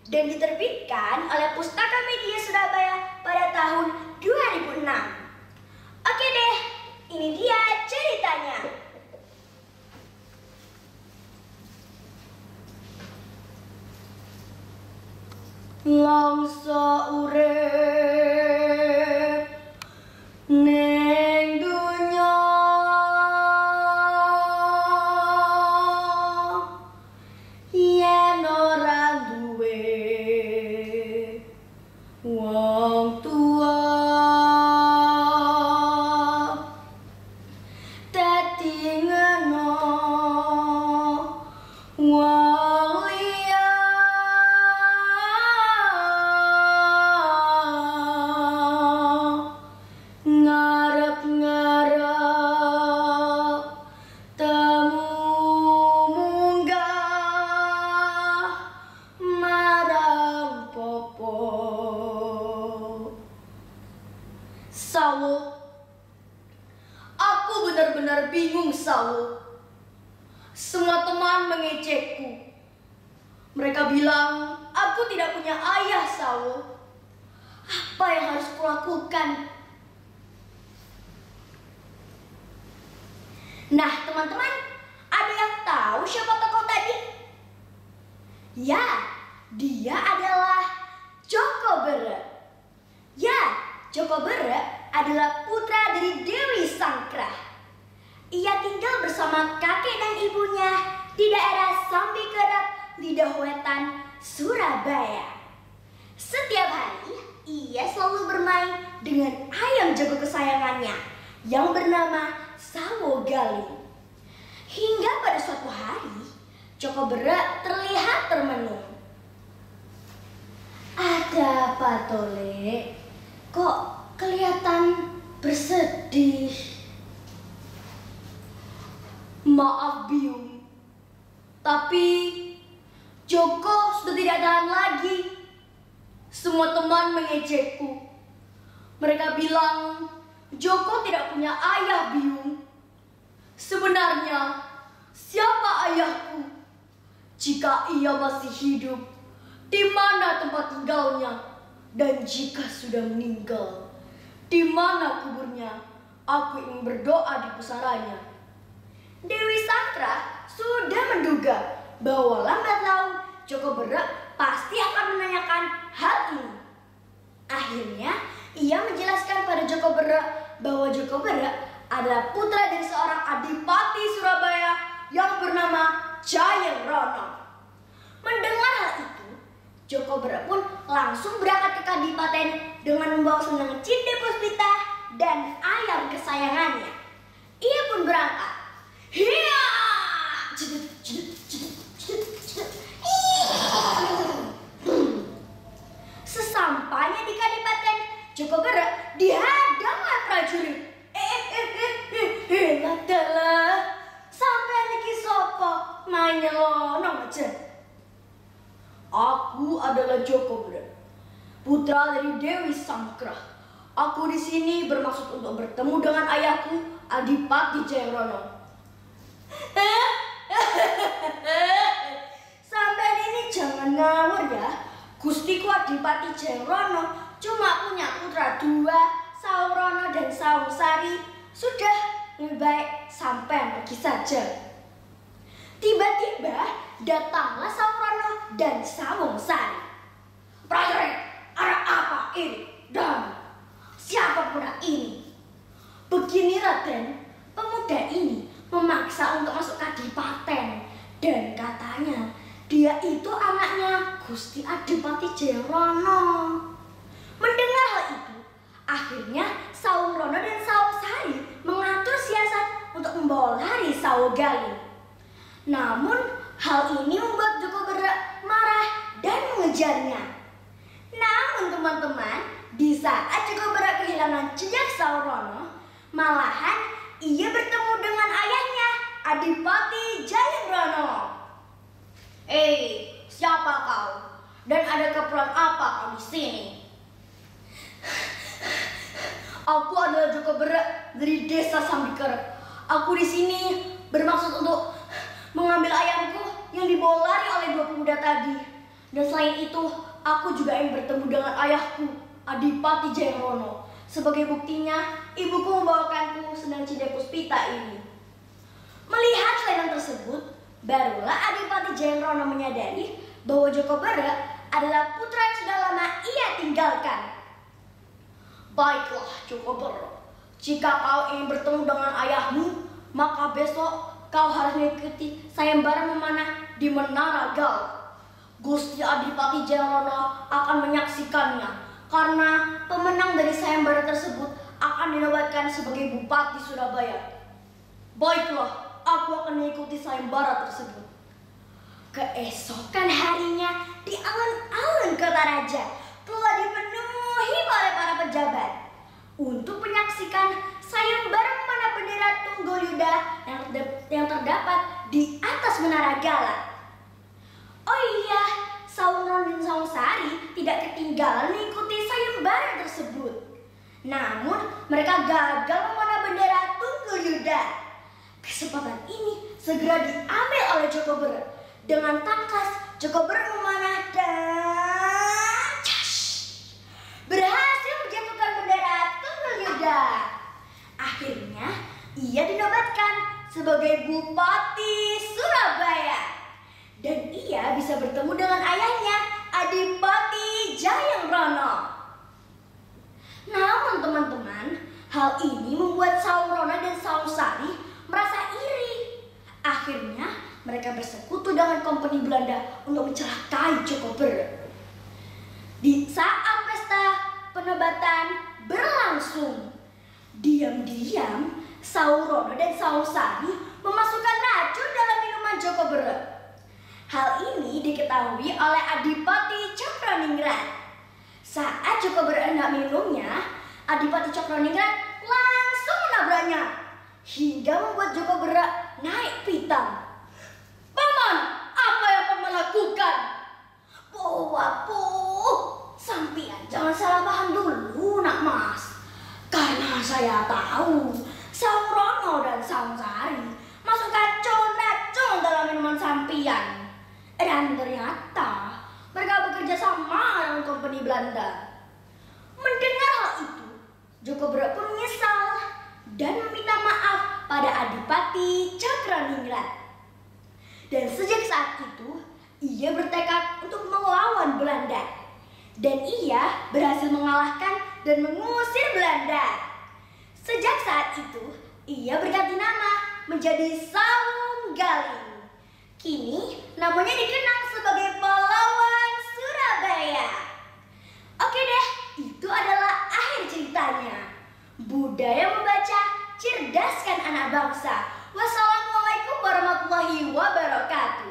dan diterbitkan oleh Pustaka Media Surabaya pada tahun 2006. Oke deh, ini dia ceritanya. Langsa urip ning dunya, yen ora duwe wong tua, dadi ngeno wong liya ngarep-ngarep temu munggah marang popo. Sawo, aku benar-benar bingung, Sawo. Semua teman mengejekku. Mereka bilang aku tidak punya ayah, Sawo. Apa yang harus kulakukan? Nah, teman-teman, ada yang tahu siapa tokoh tadi? Ya, dia adalah Joko Berek. Ya, Joko Berek adalah putra dari Dewi Sangkrah. Ia tinggal bersama kakek dan ibunya di daerah Sambikerep, Lidah Wetan, Surabaya. Setiap hari, ia selalu bermain dengan ayam jago kesayangannya yang bernama Sawo Galing. Hingga pada suatu hari, Joko Berek terlihat termenung. Ada apa, Tole? Kok kelihatan bersedih? Maaf, Biung. Tapi Joko sudah tidak tahan lagi. Semua teman mengejekku. Mereka bilang Joko tidak punya ayah, Biung. Sebenarnya, siapa ayahku? Jika ia masih hidup, di mana tempat tinggalnya? Dan jika sudah meninggal, di mana kuburnya? Aku ingin berdoa di pusaranya. Dewi Sangkrah sudah menduga bahwa lambat laun Joko Berek pasti akan menanyakan hal ini. Akhirnya, ia menjelaskan pada Joko Berek bahwa Joko Berek adalah putra dari seorang adipati Surabaya yang bernama Jayeng Rono. Mendengar hal itu, Joko Berek pun langsung berangkat ke Kadipaten dengan membawa sendang Cinde Puspita dan ayam kesayangannya. Ia pun berangkat. Hiya! Sesampainya di Kadipaten, Joko Berek dihadang oleh prajurit. Adalah sampai niki sopo main nyelonong aja. Aku adalah Joko Berek, putra dari Dewi Sangkrah. Aku di sini bermaksud untuk bertemu dengan ayahku, Adipati Jayeng-Rono. Sampai ini jangan ngawur ya. Gustiku Adipati Jayeng-Rono cuma punya putra dua, Sawrono dan Sawungsari. Sudah, lebih baik sampai pergi saja. Tiba-tiba datanglah Sawrono dan Sawungsari. Prajurit, ada apa ini? Dan siapa pemuda ini? Begini, Raden, pemuda ini memaksa untuk masuk Kadipaten dan katanya dia itu anaknya Gusti Adipati Jayeng-Rono. Mendengar hal itu, akhirnya Sawrono dan Sawungsari mengatur siasat untuk membawa lari Sawo Galing. Namun hal ini membuat Joko Berek marah dan mengejarnya. Namun teman-teman, di saat Joko Berek kehilangan jejak Sawrono, malahan ia bertemu dengan ayahnya, Adipati Jayeng-Rono. Siapa kau? Dan ada keperluan apa kau di sini? Aku adalah Joko Berek dari desa Sambikerep. Aku di sini bermaksud untuk mengambil ayamku yang dibawa lari oleh dua pemuda tadi. Dan selain itu, aku juga ingin bertemu dengan ayahku, Adipati Jayrono. Sebagai buktinya, ibuku membawakanku Sendang Cinde Puspita ini. Melihat selendang tersebut, barulah Adipati Jayrono menyadari bahwa Joko Bera adalah putra yang sudah lama ia tinggalkan. Baiklah Joko Bera, jika kau ingin bertemu dengan ayahmu, maka besok kau harus mengikuti sayembara memanah di Menara Gal. Gusti Adipati Jayrono akan menyaksikannya, karena pemenang dari sayembara tersebut akan dinobatkan sebagai Bupati Surabaya. Baiklah, aku akan mengikuti sayembara tersebut. Keesokan harinya, di alun-alun kota raja telah dipenuhi oleh para pejabat untuk menyaksikan sayembara memanah bendera Tunggul Yuda yang terdapat di atas Menara Gala. Oh iya, Sauron dan Saungsari tidak ketinggalan mengikuti sayembara tersebut. Namun, mereka gagal memanah bendera Tunggul Yuda. Kesempatan ini segera diambil oleh Joko Bera. Dengan tangkas, Joko Bera memanah dan berhasil menjatuhkan bendera Tunggul Yuda. Akhirnya, ia dinobatkan sebagai Bupati Surabaya. Dan ia bisa bertemu dengan ayahnya, Adipati Jayrono. Namun teman-teman, hal ini membuat Sauron dan Saungsari merasa iri. Akhirnya, mereka bersekutu dengan kompeni Belanda untuk mencelakai Joko Bera. Di saat pesta penobatan berlangsung, diam-diam Sauron dan Saungsari memasukkan racun dalam minuman Joko Bera. Hal ini diketahui oleh Adipati Cokroningrat. Saat Joko Bera hendak minumnya, Adipati Cokroningrat langsung menabraknya hingga membuat Joko Bera naik pitam. Paman, apa yang paman lakukan? Sampian jangan salah paham dulu, nak mas. Karena saya tahu Sauron dan Saungsari masuk racun dalam minuman sampian. Dan ternyata mereka bekerja sama dengan kompeni Belanda. Mendengar hal itu, Joko Bera pun menyesal dan meminta maaf pada Adipati Cokroningrat. Dan sejak saat itu, ia bertekad untuk melawan Belanda. Dan ia berhasil mengalahkan dan mengusir Belanda. Sejak saat itu, ia berganti nama menjadi Saunggaling. Kini namanya dikenal sebagai pahlawan Surabaya. Oke deh, itu adalah akhir ceritanya. Budaya membaca, cerdaskan anak bangsa. Wassalamualaikum warahmatullahi wabarakatuh.